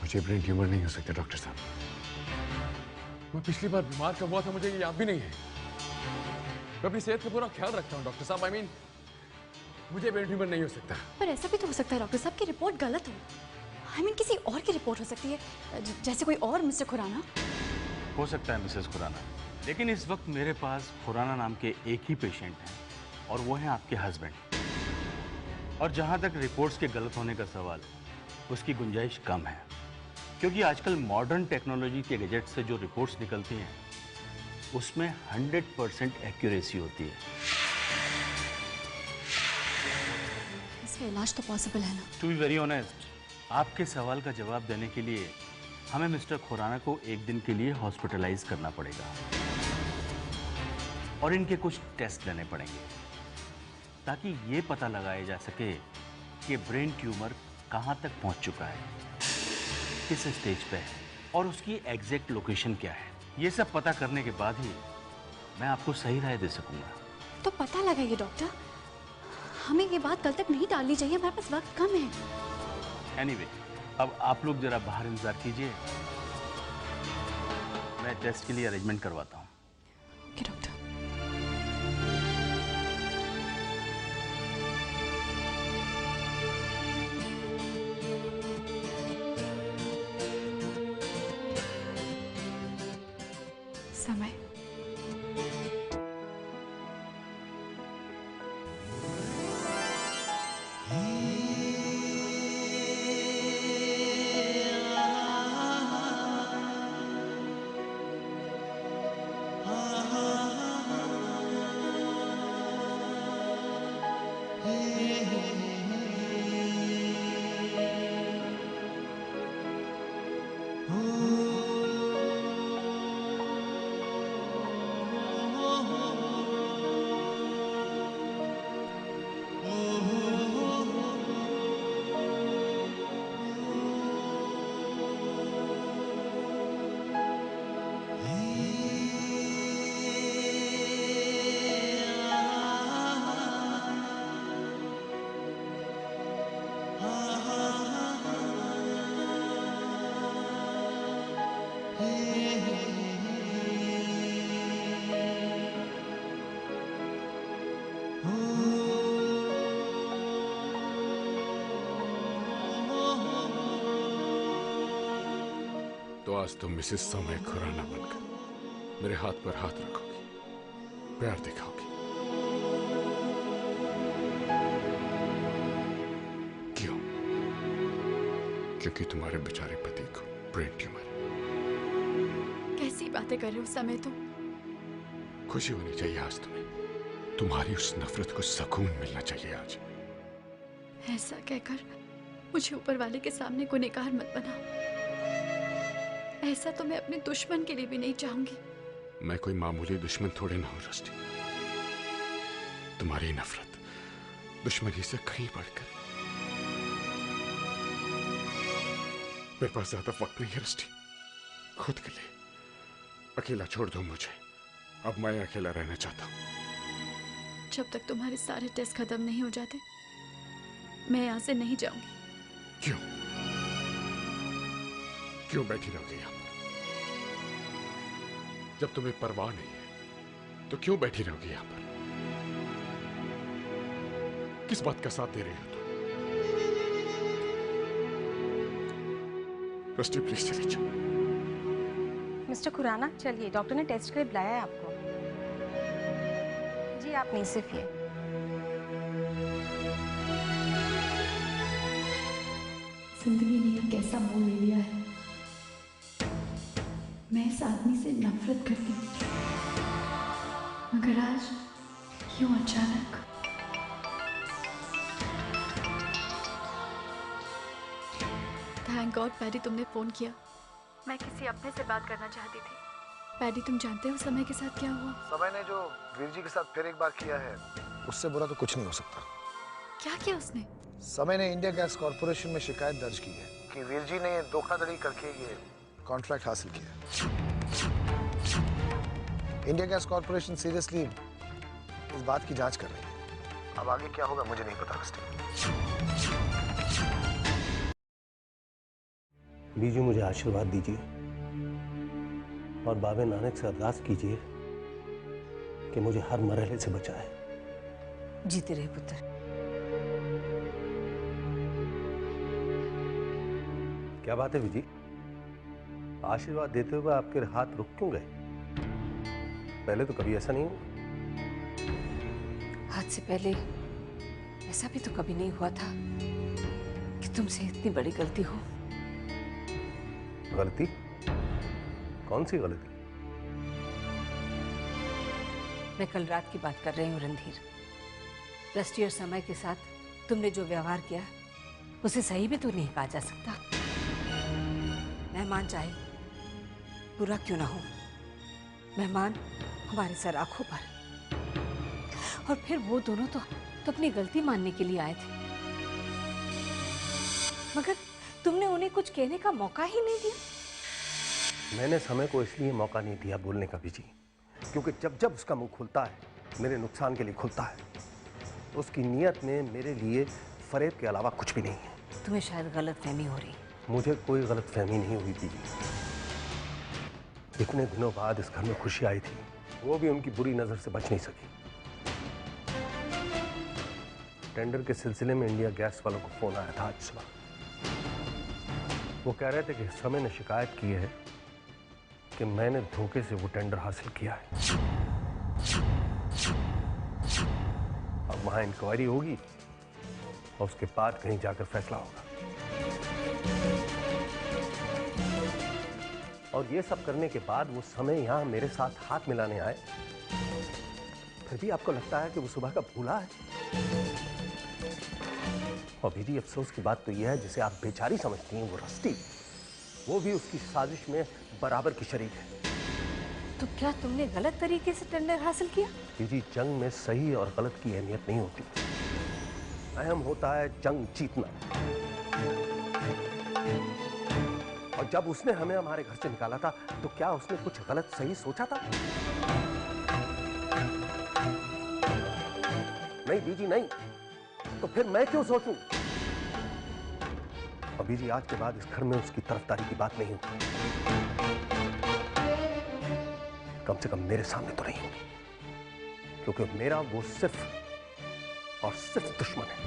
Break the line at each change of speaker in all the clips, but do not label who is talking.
मुझे brain tumour नहीं हो सकता डॉक्टर साहब। मैं पिछली बार बीमार कब हुआ था मुझे ये याद भी नहीं है। मैं अपनी सेहत का पूरा ख्याल रखता हूँ डॉक्टर साहब। मुझे ब्रेन ट्यूमर नहीं हो सकता।
पर ऐसा भी तो हो सकता है डॉक्टर साहब की रिपोर्ट गलत हो। किसी और की रिपोर्ट हो सकती है, जैसे कोई और मिस्टर खुराना।
हो सकता है मिसेस खुराना, लेकिन इस वक्त मेरे पास खुराना नाम के एक ही पेशेंट हैं और वो हैं आपके हस्बैंड। और जहाँ तक रिपोर्ट्स के गलत होने का सवाल है, उसकी गुंजाइश कम है, क्योंकि आजकल मॉडर्न टेक्नोलॉजी के गैजेट से जो रिपोर्ट्स निकलती हैं उसमें 100% एक्यूरेसी होती है।
इसका इलाज तो पॉसिबल है ना?
टू बी वेरी ऑनेस्ट, आपके सवाल का जवाब देने के लिए हमें मिस्टर खुराना को एक दिन के लिए हॉस्पिटलाइज करना पड़ेगा और इनके कुछ टेस्ट लेने पड़ेंगे ताकि ये पता लगाया जा सके कि ब्रेन ट्यूमर कहाँ तक पहुँच चुका है, किस स्टेज पे है और उसकी एग्जैक्ट लोकेशन क्या है। ये सब पता करने के बाद ही मैं आपको सही राय दे सकूंगा।
तो पता लगाइए डॉक्टर, हमें ये बात कल तक नहीं टालनी चाहिए, हमारे पास वक्त कम है।
एनीवे, अब आप लोग जरा बाहर इंतजार कीजिए, मैं टेस्ट के लिए अरेंजमेंट करवाता हूँ।
Okay doctor. समय
तो आज तुम मिसेस समय खुराना बनकर मेरे हाथ पर हाथ रखोगी, प्यार दिखाओगी। क्यों? क्योंकि तुम्हारे बेचारे पति को ब्रेन ट्यूमर।
कैसी बातें कर रहे हो समय तुम?
खुशी होनी चाहिए आज तुम्हें, तुम्हारी उस नफरत को सुकून मिलना चाहिए आज।
ऐसा कहकर मुझे ऊपर वाले के सामने गुनहगार मत बना। ऐसा तो मैं अपने दुश्मन के लिए भी नहीं चाहूंगी।
मैं कोई मामूली दुश्मन थोड़े ना हूं रस्टी। तुम्हारी नफरत दुश्मनी से कहीं बढ़कर। मेरे पास ज्यादा वक्त नहीं है रस्टी, खुद के लिए। अकेला छोड़ दो मुझे, अब मैं अकेला रहना चाहता हूं।
जब तक तुम्हारे सारे टेस्ट खत्म नहीं हो जाते मैं यहाँ से नहीं जाऊंगी।
क्यों? क्यों बैठी रहोगे यहां पर? जब तुम्हें परवाह नहीं है तो क्यों बैठी रहोगे यहां पर? किस बात का साथ दे रही हो तुम? रस्टी प्लीज चली जाओ।
मिस्टर खुराना चलिए, डॉक्टर ने टेस्ट के लिए बुलाया है आपको। जी आप नहीं, सिर्फ ये।
जिंदगी ने एक कैसा मोड़ ले लिया है। मैं इस आदमी से नफरत करती हूँ, मगर आज क्यों अचानक? थैंक गॉड पैडी तुमने फोन किया। मैं किसी अपने से बात करना चाहती थी। पैडी तुम जानते हो समय के साथ क्या हुआ?
समय ने जो वीर जी के साथ फिर एक बार किया है, उससे बुरा तो कुछ नहीं हो सकता।
क्या किया उसने?
समय ने इंडिया गैस कॉर्पोरेशन में शिकायत दर्ज की है कि वीर जी ने धोखाधड़ी करके ये कॉन्ट्रैक्ट हासिल किया। इंडिया गैस कॉर्पोरेशन सीरियसली इस बात की जांच कर रही है। अब आगे क्या होगा मुझे नहीं पता।
बीजू मुझे आशीर्वाद दीजिए और बाबे नानक से अरदास कीजिए कि मुझे हर मरहले से बचाए।
जीते रहे पुत्र।
क्या बात है विजी, आशीर्वाद देते हुए आपके हाथ रुक क्यों गए? पहले तो कभी ऐसा नहीं हुआ।
हाथ से पहले ऐसा भी तो कभी नहीं हुआ था कि तुमसे इतनी बड़ी गलती हो।
गलती? कौन सी गलती?
मैं कल रात की बात कर रही हूँ रणधीर। दृष्टि और समय के साथ तुमने जो व्यवहार किया उसे सही भी तो नहीं कहा जा सकता। मेहमान चाहे बुरा क्यों ना हो, मेहमान हमारे सर आंखों पर। और फिर वो दोनों तो अपनी गलती मानने के लिए आए थे, मगर तुमने उन्हें कुछ कहने का मौका ही नहीं दिया।
मैंने समय को इसलिए मौका नहीं दिया बोलने का बीजी, क्योंकि जब जब उसका मुंह खुलता है मेरे नुकसान के लिए खुलता है। उसकी नीयत में मेरे लिए फरेब के अलावा कुछ भी नहीं है।
तुम्हें शायद गलतफहमी हो रही।
मुझे कोई गलतफहमी नहीं हुई बीजी। इतने दिनों बाद इस घर में खुशी आई थी, वो भी उनकी बुरी नजर से बच नहीं सकी। टेंडर के सिलसिले में इंडिया गैस वालों को फोन आया था आज सुबह। वो कह रहे थे कि समय ने शिकायत की है कि मैंने धोखे से वो टेंडर हासिल किया है। अब वहां इंक्वायरी होगी और उसके बाद कहीं जाकर फैसला होगा। और ये सब करने के बाद वो समय यहां मेरे साथ हाथ मिलाने आए, फिर भी आपको लगता है कि वो सुबह का भूला है? और मेरी अफसोस की बात तो यह है, जिसे आप बेचारी समझती हैं वो रस्टी, वो भी उसकी साजिश में बराबर की शरीक है।
तो क्या तुमने गलत तरीके से टेंडर हासिल किया?
जी, जंग में सही और गलत की अहमियत नहीं होती, अहम होता है जंग जीतना। और जब उसने हमें हमारे घर से निकाला था तो क्या उसने कुछ गलत सही सोचा था? नहीं बीजी नहीं, तो फिर मैं क्यों सोचूं? अभी जी आज के बाद इस घर में उसकी तरफदारी की बात नहीं होगी, कम से कम मेरे सामने तो नहीं होगी, क्योंकि मेरा वो सिर्फ और सिर्फ दुश्मन है।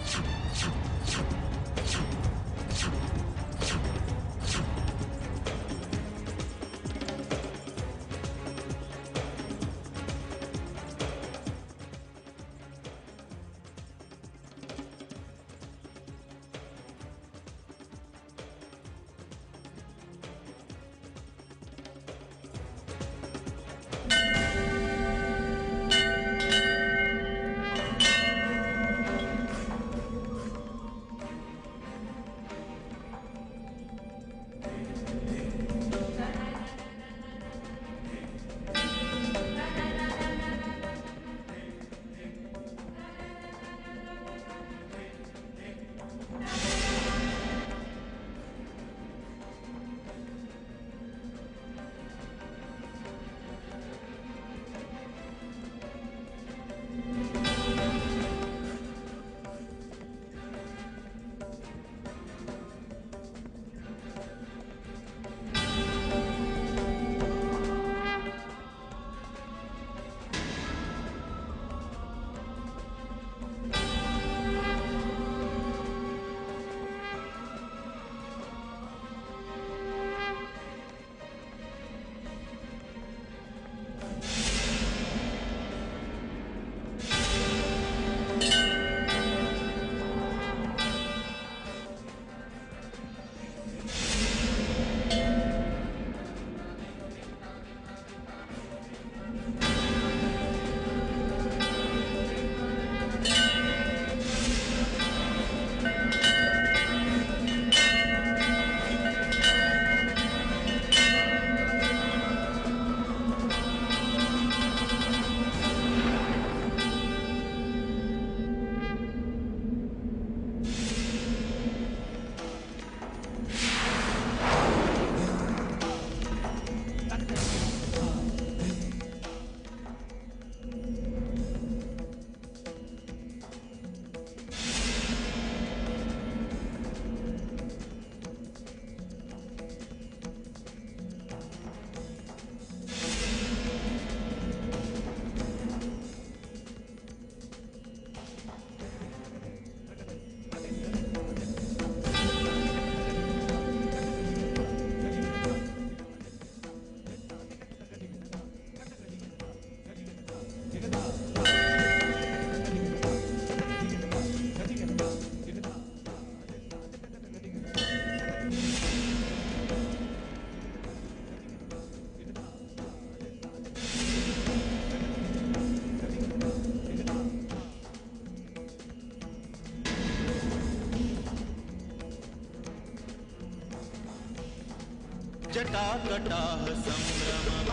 जटाकटाह संभ्रम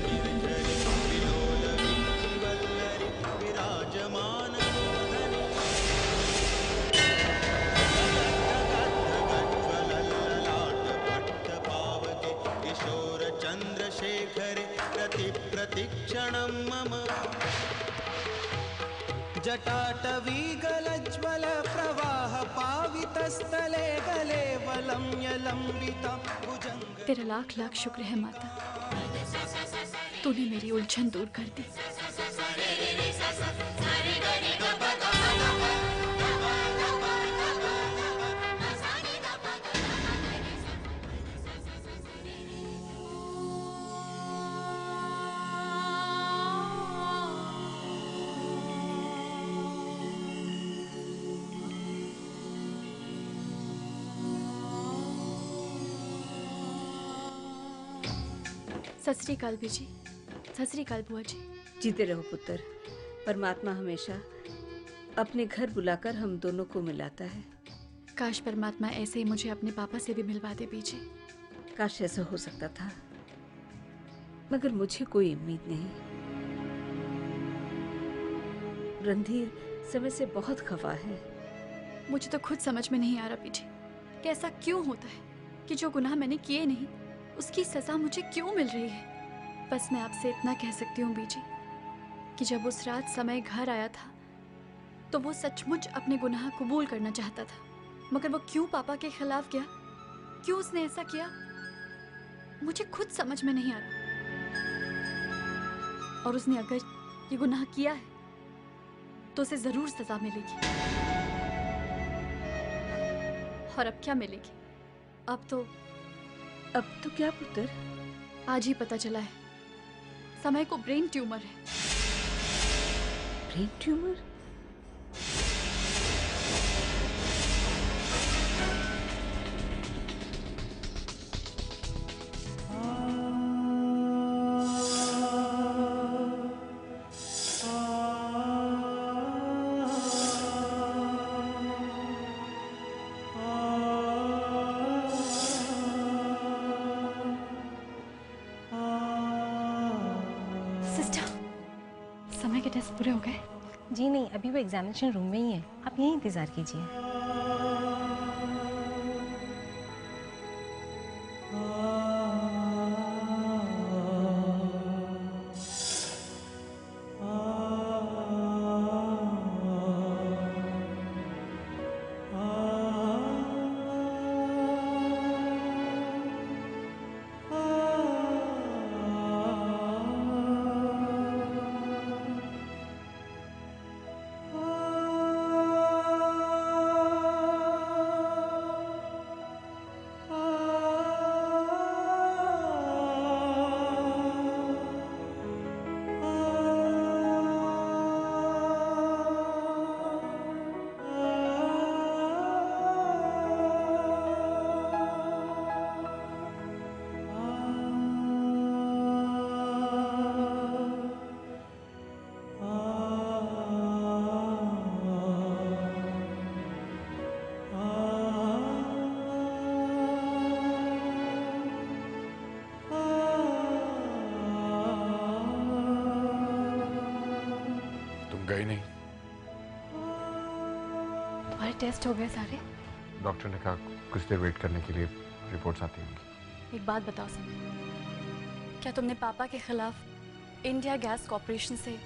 निर्झरि विलोल विचिवल्लरि विराजमान मूर्धनि गद्गद्गज्ज्वलल्ललाट भट्ट पावके किशोर चन्द्रशेखरे प्रतिक्षणं मम जटाटवीगलज्ज्वल प्रवाह पावितस्थले गले वलम्य लंबिता भुजंग।
तेरा लाख लाख शुक्र है माता, तूने मेरी उलझन दूर कर दी। सत श्री अकाल बीजी। सत श्री अकाल बुआ जी।
जीते रहो पुत्र। परमात्मा हमेशा अपने घर बुलाकर हम दोनों को मिलाता है।
काश परमात्मा ऐसे ही मुझे अपने पापा से भी मिलवा दे बीजी।
काश ऐसा हो सकता था, मगर मुझे कोई उम्मीद नहीं। रणधीर समय से बहुत खफा है।
मुझे तो खुद समझ में नहीं आ रहा बीजी कि ऐसा क्यों होता है कि जो गुनाह मैंने किए नहीं उसकी सजा मुझे क्यों मिल रही है। बस मैं आपसे इतना कह सकती हूँ बीजी कि जब उस रात समय घर आया था तो वो सचमुच अपने गुनाह कबूल करना चाहता था, मगर वो क्यों पापा के खिलाफ गया, क्यों उसने ऐसा किया, मुझे खुद समझ में नहीं आ रहा। और उसने अगर ये गुनाह किया है तो उसे जरूर सजा मिलेगी। और अब क्या मिलेगी? अब तो
क्या पुत्र?
आज ही पता चला है समय को ब्रेन ट्यूमर है।
Brain tumour?
समय के टेस्ट पूरे हो गए?
जी नहीं, अभी वो एग्जामिनेशन रूम में ही है, आप यहीं इंतज़ार कीजिए।
गई नहीं?
तुम्हारे टेस्ट हो गए सारे?
डॉक्टर ने कहा कुछ देर वेट करने के लिए रिपोर्ट्स आती होंगी।
एक बात बताओ सर, क्या तुमने पापा के खिलाफ इंडिया गैस कॉर्पोरेशन से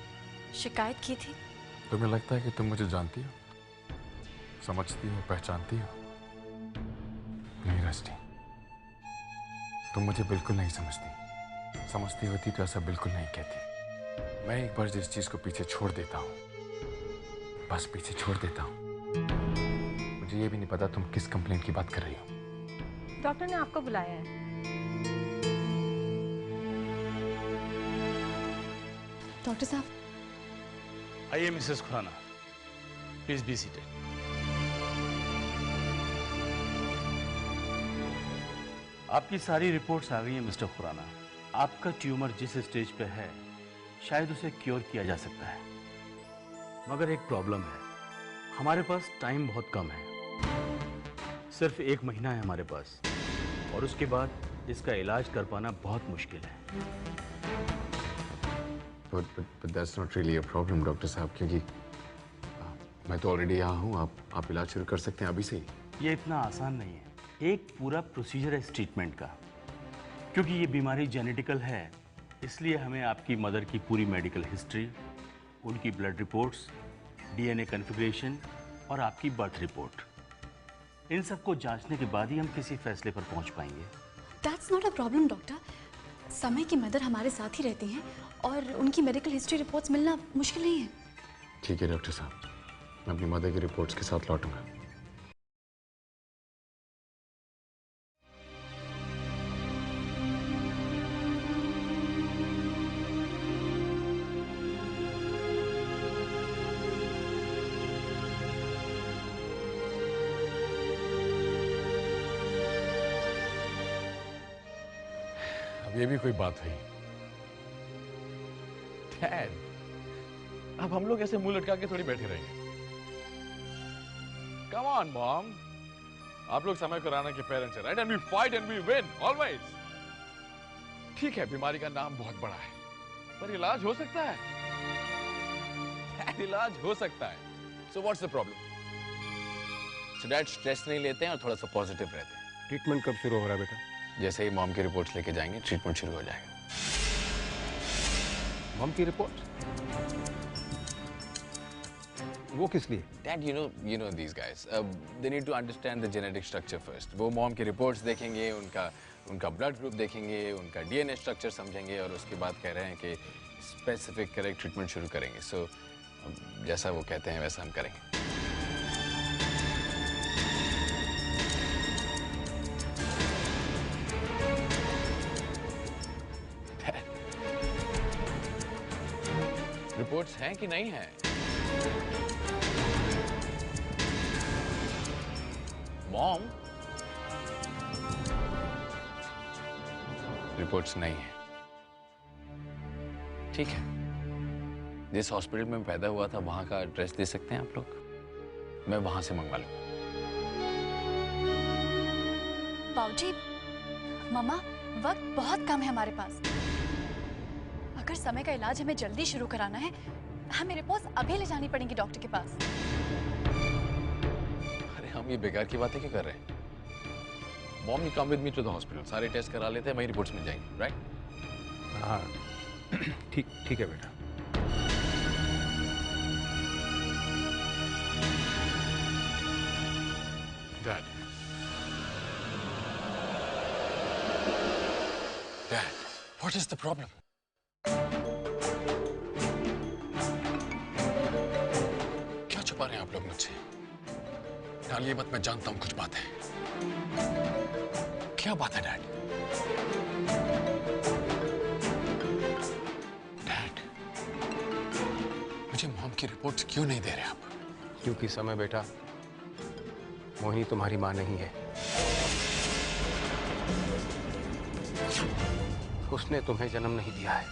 शिकायत की थी?
तुम्हें लगता है कि तुम मुझे जानती हो, समझती हो, पहचानती हो? नहीं रस्टी, तुम मुझे बिल्कुल नहीं समझती। समझती होती तो ऐसा बिल्कुल नहीं कहती। मैं एक बार जिस चीज को पीछे छोड़ देता हूँ, बस पीछे छोड़ देता हूँ। मुझे ये भी नहीं पता तुम किस कंप्लेंट की बात कर रही हो।
डॉक्टर ने आपको बुलाया है।
डॉक्टर साहब।
आइए Mrs Khurana, please be seated. आपकी सारी रिपोर्ट्स आ गई हैं मिस्टर खुराना। आपका ट्यूमर जिस स्टेज पे है शायद उसे क्योर किया जा सकता है, मगर एक प्रॉब्लम है, हमारे पास टाइम बहुत कम है। सिर्फ 1 महीना है हमारे पास, और उसके बाद इसका इलाज कर पाना बहुत मुश्किल है।
But that's not really a problem, doctor साहब, क्योंकि मैं तो ऑलरेडी यहाँ हूँ। आप इलाज शुरू कर सकते हैं अभी से ही।
ये इतना आसान नहीं है। एक पूरा प्रोसीजर है इस ट्रीटमेंट का। क्योंकि ये बीमारी जेनेटिकल है, इसलिए हमें आपकी मदर की पूरी मेडिकल हिस्ट्री, उनकी ब्लड रिपोर्ट्स, डीएनए कन्फिग्रेशन और आपकी बर्थ रिपोर्ट, इन सबको जांचने के बाद ही हम किसी फैसले पर पहुंच पाएंगे।
That's not a problem doctor. समय की मदर हमारे साथ ही रहती हैं और उनकी मेडिकल हिस्ट्री रिपोर्ट्स मिलना मुश्किल नहीं है।
ठीक है डॉक्टर साहब, मैं अपनी मदर की रिपोर्ट्स के साथ लौटूंगा। अब ये भी कोई बात हुई? डैड, अब हम लोग ऐसे मुंह लटका के थोड़ी बैठे रहेंगे। कम ऑन मॉम, आप लोग समय खुराना के पेरेंट्स हैं, right? And we fight and we win always. ठीक है, बीमारी का नाम बहुत बड़ा है, पर इलाज हो सकता है। डैड, इलाज हो सकता है। So what's the problem? So dad, stress नहीं लेते हैं और थोड़ा सा पॉजिटिव रहते हैं।
ट्रीटमेंट कब शुरू हो रहा है बेटा?
जैसे ही मॉम की रिपोर्ट्स लेके जाएंगे, ट्रीटमेंट शुरू हो जाएगा।
मॉम की रिपोर्ट? वो किस लिए?
Dad, you know these guys. They need to understand the genetic structure first. वो मॉम की रिपोर्ट्स देखेंगे, उनका ब्लड ग्रुप देखेंगे, उनका डीएनए स्ट्रक्चर समझेंगे और उसके बाद कह रहे हैं कि स्पेसिफिक करेक्ट ट्रीटमेंट शुरू करेंगे। सो जैसा वो कहते हैं वैसा हम करेंगे। रिपोर्ट्स हैं कि नहीं हैं? मॉम, रिपोर्ट्स नहीं है। ठीक है, जिस हॉस्पिटल में पैदा हुआ था वहां का एड्रेस दे सकते हैं आप लोग? मैं वहां से मंगवा लूंगा।
बाबूजी, मम्मा, वक्त बहुत कम है हमारे पास। अगर समय का इलाज हमें जल्दी शुरू कराना है, हमें रिपोर्ट्स अभी ले जानी पड़ेंगी डॉक्टर के पास।
अरे हम ये बेकार की बातें क्यों कर रहे हैं? Mom, you come with me to the hospital. सारे टेस्ट करा लेते हैं, वही रिपोर्ट्स मिल जाएंगी, राइट?
हाँ, ठीक है बेटा।
Dad, what is the problem? क्या छुपा रहे हैं आप लोग मुझसे? डालिए मत, मैं जानता हूं कुछ बात है। क्या बात है डैड? डैड, मुझे मॉम की रिपोर्ट्स क्यों नहीं दे रहे आप?
क्योंकि समय बेटा, मोहिनी तुम्हारी मां नहीं है। उसने तुम्हें जन्म नहीं दिया है।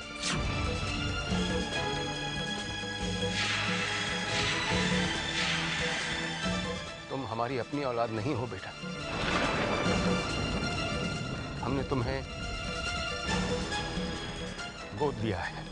तुम हमारी अपनी औलाद नहीं हो बेटा। हमने तुम्हें गोद लिया है।